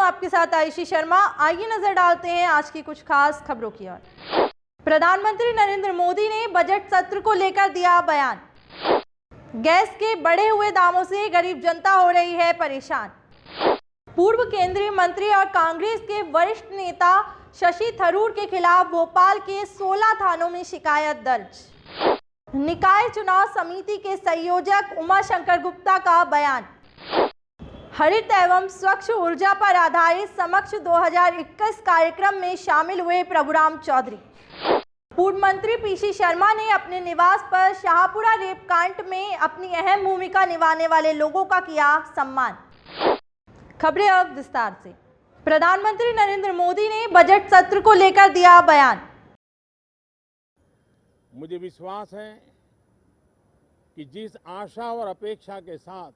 आपके साथ आयुषी शर्मा। आइए नजर डालते हैं आज की कुछ खास खबरों की ओर। प्रधानमंत्री नरेंद्र मोदी ने बजट सत्र को लेकर दिया बयान। गैस के बढ़े हुए दामों से गरीब जनता हो रही है परेशान। पूर्व केंद्रीय मंत्री और कांग्रेस के वरिष्ठ नेता शशि थरूर के खिलाफ भोपाल के 16 थानों में शिकायत दर्ज। निकाय चुनाव समिति के संयोजक उमा शंकर गुप्ता का बयान। हरित एवं स्वच्छ ऊर्जा पर आधारित समक्ष 2021 कार्यक्रम में शामिल हुए प्रभुराम चौधरी। पूर्व मंत्री पीसी शर्मा ने अपने निवास पर शाहपुरा रेप कांड में अपनी अहम भूमिका निभाने वाले लोगों का किया सम्मान। खबरें अब विस्तार से। प्रधानमंत्री नरेंद्र मोदी ने बजट सत्र को लेकर दिया बयान। मुझे विश्वास है कि जिस आशा और अपेक्षा के साथ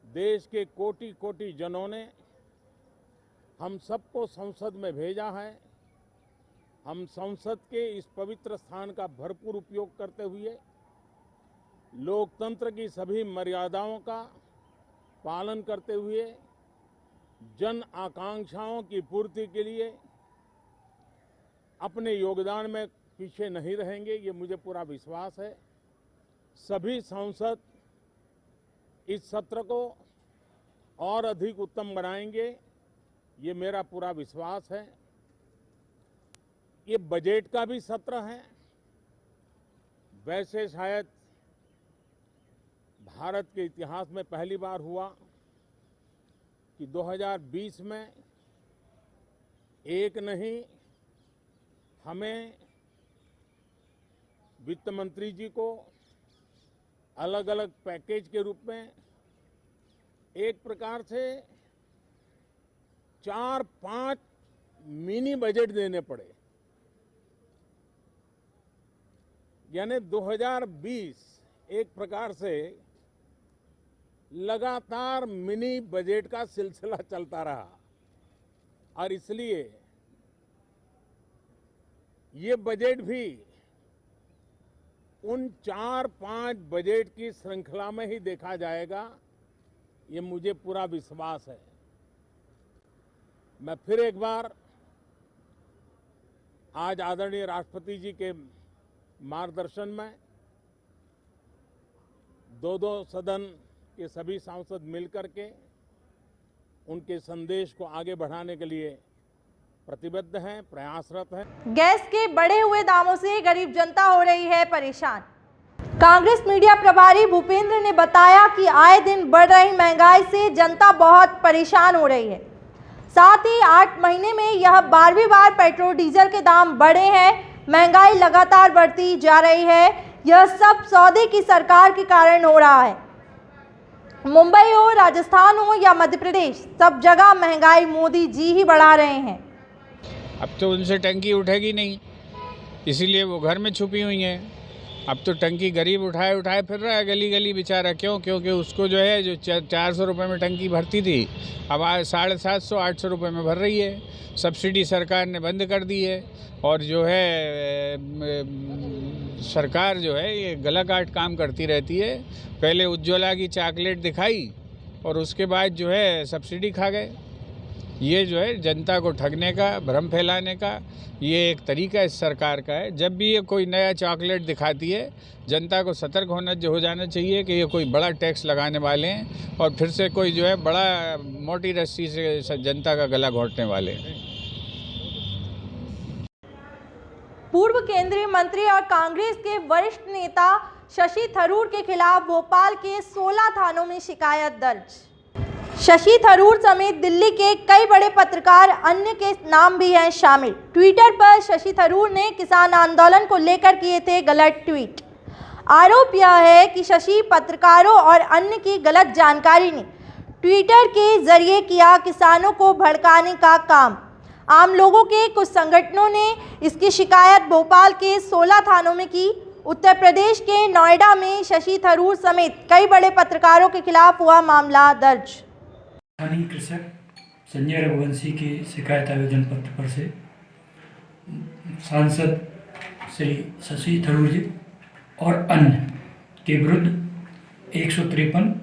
देश के कोटि कोटि जनों ने हम सबको संसद में भेजा है, हम संसद के इस पवित्र स्थान का भरपूर उपयोग करते हुए लोकतंत्र की सभी मर्यादाओं का पालन करते हुए जन आकांक्षाओं की पूर्ति के लिए अपने योगदान में पीछे नहीं रहेंगे, ये मुझे पूरा विश्वास है। सभी सांसद इस सत्र को और अधिक उत्तम बनाएंगे, ये मेरा पूरा विश्वास है। ये बजट का भी सत्र है। वैसे शायद भारत के इतिहास में पहली बार हुआ कि 2020 में एक नहीं, हमें वित्त मंत्री जी को अलग अलग पैकेज के रूप में एक प्रकार से 4-5 मिनी बजट देने पड़े। यानी 2020 एक प्रकार से लगातार मिनी बजट का सिलसिला चलता रहा और इसलिए ये बजट भी उन 4-5 बजट की श्रृंखला में ही देखा जाएगा, ये मुझे पूरा विश्वास है। मैं फिर एक बार आज आदरणीय राष्ट्रपति जी के मार्गदर्शन में दो सदन के सभी सांसद मिलकर के उनके संदेश को आगे बढ़ाने के लिए प्रतिबद्ध हैं, प्रयासरत हैं। गैस के बढ़े हुए दामों से गरीब जनता हो रही है परेशान। कांग्रेस मीडिया प्रभारी भूपेंद्र ने बताया कि आए दिन बढ़ रही महंगाई से जनता बहुत परेशान हो रही है। साथ ही 8 महीने में यह 12वीं बार पेट्रोल डीजल के दाम बढ़े हैं। महंगाई लगातार बढ़ती जा रही है। यह सब सौदे की सरकार के कारण हो रहा है। मुंबई हो, राजस्थान हो या मध्य प्रदेश, सब जगह महंगाई मोदी जी ही बढ़ा रहे हैं। अब तो उनसे टंकी उठेगी नहीं, इसीलिए वो घर में छुपी हुई हैं। अब तो टंकी गरीब उठाए फिर रहा है गली गली बेचारा। क्यों? क्योंकि उसको जो है जो 400 रुपये में टंकी भरती थी, अब आज 750-800 रुपये में भर रही है। सब्सिडी सरकार ने बंद कर दी है और जो है सरकार जो है ये गला काट काम करती रहती है। पहले उज्ज्वला की चॉकलेट दिखाई और उसके बाद जो है सब्सिडी खा गए। ये जो है जनता को ठगने का, भ्रम फैलाने का ये एक तरीका इस सरकार का है। जब भी ये कोई नया चॉकलेट दिखाती है, जनता को सतर्क हो जाना चाहिए कि ये कोई बड़ा टैक्स लगाने वाले हैं और फिर से कोई जो है बड़ा मोटी रस्सी से जनता का गला घोंटने वाले हैं। पूर्व केंद्रीय मंत्री और कांग्रेस के वरिष्ठ नेता शशि थरूर के खिलाफ भोपाल के 16 थानों में शिकायत दर्ज। शशि थरूर समेत दिल्ली के कई बड़े पत्रकार अन्य के नाम भी हैं शामिल। ट्विटर पर शशि थरूर ने किसान आंदोलन को लेकर किए थे गलत ट्वीट। आरोप यह है कि शशि पत्रकारों और अन्य की गलत जानकारी ने ट्विटर के जरिए किया किसानों को भड़काने का काम। आम लोगों के कुछ संगठनों ने इसकी शिकायत भोपाल के 16 थानों में की। उत्तर प्रदेश के नोएडा में शशि थरूर समेत कई बड़े पत्रकारों के खिलाफ हुआ मामला दर्ज। स्थानीय कृषक संजय रघुवंशी के शिकायत आवेदन पत्र पर से सांसद श्री शशि थरूर जी और अन्य के विरुद्ध 153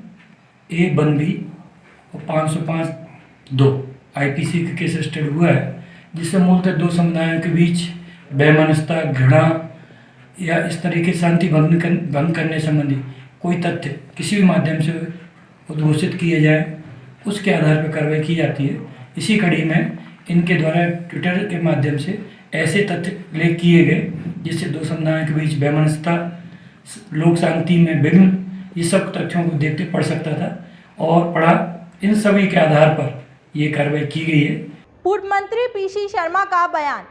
A 1B और 505 2 आईपीसी का केस स्टडी हुआ है, जिससे मूलतः दो समुदायों के बीच वैमनस्यता, घृणा या इस तरीके शांति भंग करने संबंधी कोई तथ्य किसी भी माध्यम से उद्घोषित किए जाए, उसके आधार पर कार्रवाई की जाती है। इसी कड़ी में इनके द्वारा ट्विटर के माध्यम से ऐसे तथ्य लेख किए गए जिससे दो समुदायों के बीच वैमनस्यता, लोक शांति में विघ्न, ये सब तथ्यों को देखते पढ़ सकता था और पढ़ा। इन सभी के आधार पर ये कार्रवाई की गई है। पूर्व मंत्री पीसी शर्मा का बयान।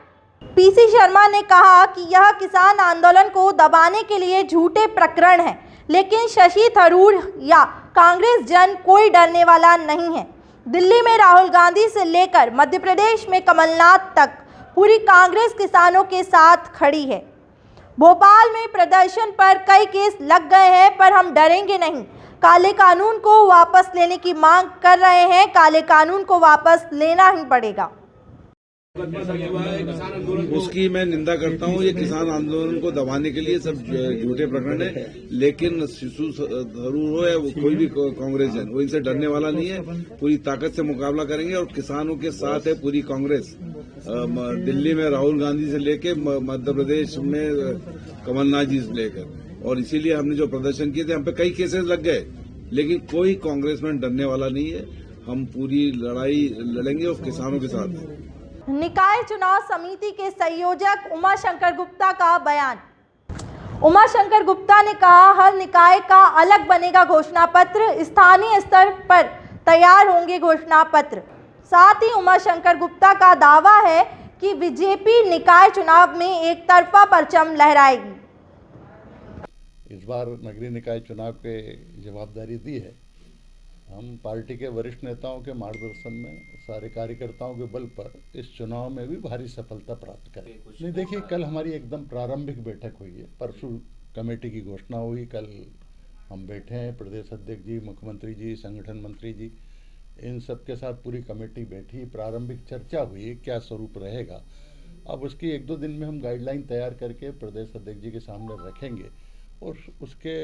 पीसी शर्मा ने कहा कि यह किसान आंदोलन को दबाने के लिए झूठे प्रकरण है, लेकिन शशि थरूर या कांग्रेस जन कोई डरने वाला नहीं है। दिल्ली में राहुल गांधी से लेकर मध्य प्रदेश में कमलनाथ तक पूरी कांग्रेस किसानों के साथ खड़ी है। भोपाल में प्रदर्शन पर कई केस लग गए हैं, पर हम डरेंगे नहीं। काले कानून को वापस लेने की मांग कर रहे हैं, काले कानून को वापस लेना ही पड़ेगा। उसकी मैं निंदा करता हूं। ये किसान आंदोलन को दबाने के लिए सब झूठे प्रकरण है, लेकिन शिशु थरूर हो या कोई भी कांग्रेस है, वो इनसे डरने वाला नहीं है। पूरी ताकत से मुकाबला करेंगे और किसानों के साथ है पूरी कांग्रेस। दिल्ली में राहुल गांधी से लेके मध्य प्रदेश में कमलनाथ जी से लेकर, और इसीलिए हमने जो प्रदर्शन किए थे, हम पे कई केसेस लग गए, लेकिन कोई कांग्रेसमैन डरने वाला नहीं है। हम पूरी लड़ाई लड़ेंगे और किसानों के साथ। निकाय चुनाव समिति के संयोजक उमाशंकर गुप्ता का बयान। उमाशंकर गुप्ता ने कहा, हर निकाय का अलग बनेगा घोषणा पत्र, स्थानीय स्तर पर तैयार होंगे घोषणा पत्र। साथ ही उमाशंकर गुप्ता का दावा है कि बीजेपी निकाय चुनाव में एक तरफा परचम लहराएगी। इस बार नगरीय निकाय चुनाव के जवाबदारी दी है। हम पार्टी के वरिष्ठ नेताओं के मार्गदर्शन में सारे कार्यकर्ताओं के बल पर इस चुनाव में भी भारी सफलता प्राप्त करें। नहीं, देखिए, कल हमारी एकदम प्रारंभिक बैठक हुई है, परसों कमेटी की घोषणा हुई। कल हम बैठे हैं, प्रदेश अध्यक्ष जी, मुख्यमंत्री जी, संगठन मंत्री जी, इन सब के साथ पूरी कमेटी बैठी, प्रारंभिक चर्चा हुई क्या स्वरूप रहेगा। अब उसकी 1-2 दिन में हम गाइडलाइन तैयार करके प्रदेश अध्यक्ष जी के सामने रखेंगे और उसके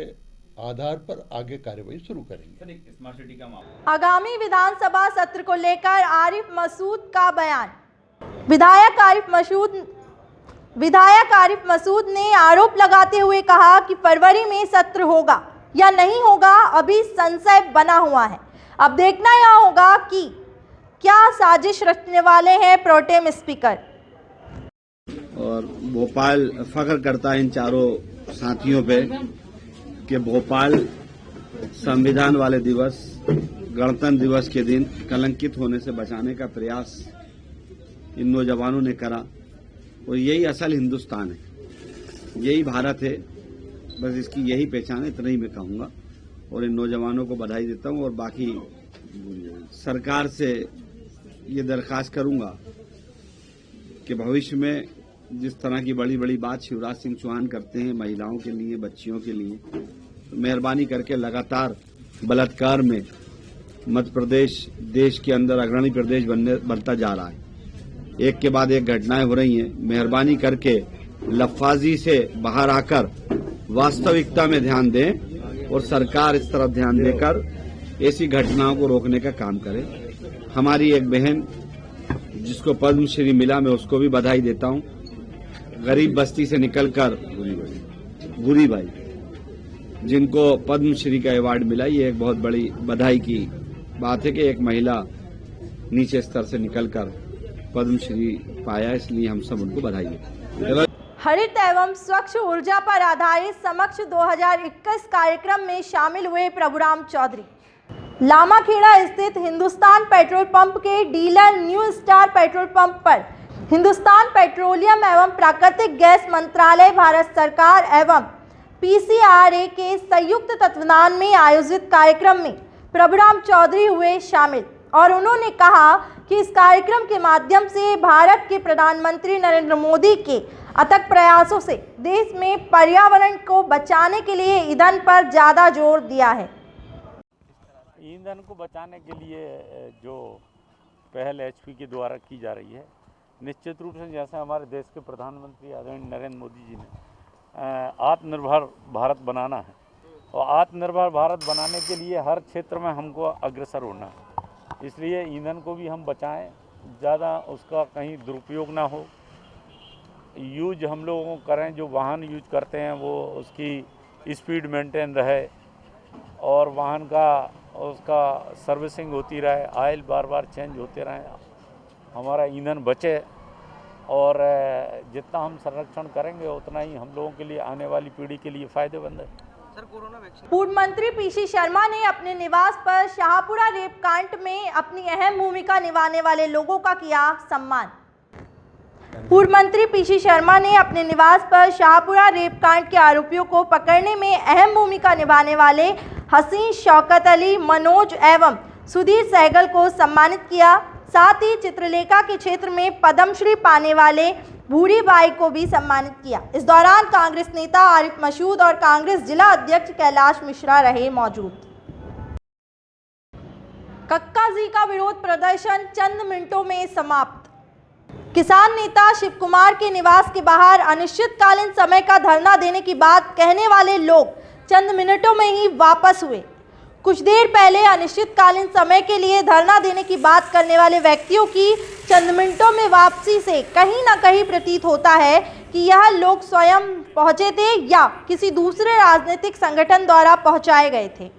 आधार पर आगे कार्रवाई शुरू करेंगे। स्मार्ट सिटी का मामला। आगामी विधानसभा सत्र को लेकर आरिफ मसूद का बयान। विधायक आरिफ मसूद ने आरोप लगाते हुए कहा कि फरवरी में सत्र होगा या नहीं होगा, अभी संशय बना हुआ है। अब देखना यह होगा कि क्या साजिश रचने वाले हैं प्रोटेम स्पीकर। और भोपाल फख्र करता है इन चारों साथियों पे कि भोपाल संविधान वाले दिवस, गणतंत्र दिवस के दिन कलंकित होने से बचाने का प्रयास इन नौजवानों ने करा। और यही असल हिंदुस्तान है, यही भारत है, बस इसकी यही पहचान है, इतना ही मैं कहूँगा। और इन नौजवानों को बधाई देता हूँ और बाकी सरकार से ये दरख्वास्त करूँगा कि भविष्य में जिस तरह की बड़ी बड़ी बात शिवराज सिंह चौहान करते हैं महिलाओं के लिए, बच्चियों के लिए, तो मेहरबानी करके लगातार बलात्कार में मध्य प्रदेश देश के अंदर अग्रणी प्रदेश बनता जा रहा है। एक के बाद एक घटनाएं हो रही हैं। मेहरबानी करके लफाजी से बाहर आकर वास्तविकता में ध्यान दें और सरकार इस तरफ ध्यान देकर ऐसी घटनाओं को रोकने का काम करे। हमारी एक बहन जिसको पद्मश्री मिला, मैं उसको भी बधाई देता हूं। गरीब बस्ती से निकलकर भूरी भाई जिनको पद्मश्री का अवार्ड मिला, ये एक बहुत बड़ी बधाई की बात है कि एक महिला नीचे स्तर से निकलकर पद्मश्री पाया, इसलिए हम सब उनको बधाई देते। हरित एवं स्वच्छ ऊर्जा पर आधारित समक्ष 2021 कार्यक्रम में शामिल हुए प्रभुराम चौधरी। लामाखेड़ा स्थित हिंदुस्तान पेट्रोल पंप के dealer new star petrol pump पर हिंदुस्तान पेट्रोलियम एवं प्राकृतिक गैस मंत्रालय, भारत सरकार एवं पीसीआरए के संयुक्त तत्वावधान में आयोजित कार्यक्रम में प्रभुराम चौधरी हुए शामिल और उन्होंने कहा कि इस कार्यक्रम के माध्यम से भारत के प्रधानमंत्री नरेंद्र मोदी के अथक प्रयासों से देश में पर्यावरण को बचाने के लिए ईंधन पर ज़्यादा जोर दिया है। ईंधन को बचाने के लिए जो पहल एचपी के द्वारा की जा रही है, निश्चित रूप से जैसे हमारे देश के प्रधानमंत्री आदरणीय नरेंद्र मोदी जी ने आत्मनिर्भर भारत बनाना है और आत्मनिर्भर भारत बनाने के लिए हर क्षेत्र में हमको अग्रसर होना है। इसलिए ईंधन को भी हम बचाएं, ज़्यादा उसका कहीं दुरुपयोग ना हो। यूज हम लोगों को करें, जो वाहन यूज करते हैं वो उसकी स्पीड मेंटेन रहे और वाहन का उसका सर्विसिंग होती रहे, ऑयल बार बार चेंज होते रहें, हमारा ईंधन बचे और जितना हम संरक्षण करेंगे उतना ही हम लोगों के लिए, आने वाली पीढ़ी के लिए फ़ायदेमंद है। पूर्व मंत्री पीसी शर्मा ने अपने निवास पर शाहपुरा रेप कांड में अपनी अहम भूमिका निभाने वाले लोगों का किया सम्मान। पूर्व मंत्री पीसी शर्मा ने अपने निवास पर शाहपुरा रेप कांड के आरोपियों को पकड़ने में अहम भूमिका निभाने वाले हसीन, शौकत अली, मनोज एवं सुधीर सहगल को सम्मानित किया। साथ ही चित्रलेखा के क्षेत्र में पद्मश्री पाने वाले भूरी बाई को भी सम्मानित किया। इस दौरान कांग्रेस नेता आरिफ मसूद और कांग्रेस जिला अध्यक्ष कैलाश मिश्रा रहे मौजूद। कक्का जी का विरोध प्रदर्शन चंद मिनटों में समाप्त। किसान नेता शिव कुमार के निवास के बाहर अनिश्चितकालीन समय का धरना देने की बात कहने वाले लोग चंद मिनटों में ही वापस हुए। कुछ देर पहले अनिश्चितकालीन समय के लिए धरना देने की बात करने वाले व्यक्तियों की चंद मिनटों में वापसी से कहीं ना कहीं प्रतीत होता है कि यह लोग स्वयं पहुंचे थे या किसी दूसरे राजनीतिक संगठन द्वारा पहुंचाए गए थे।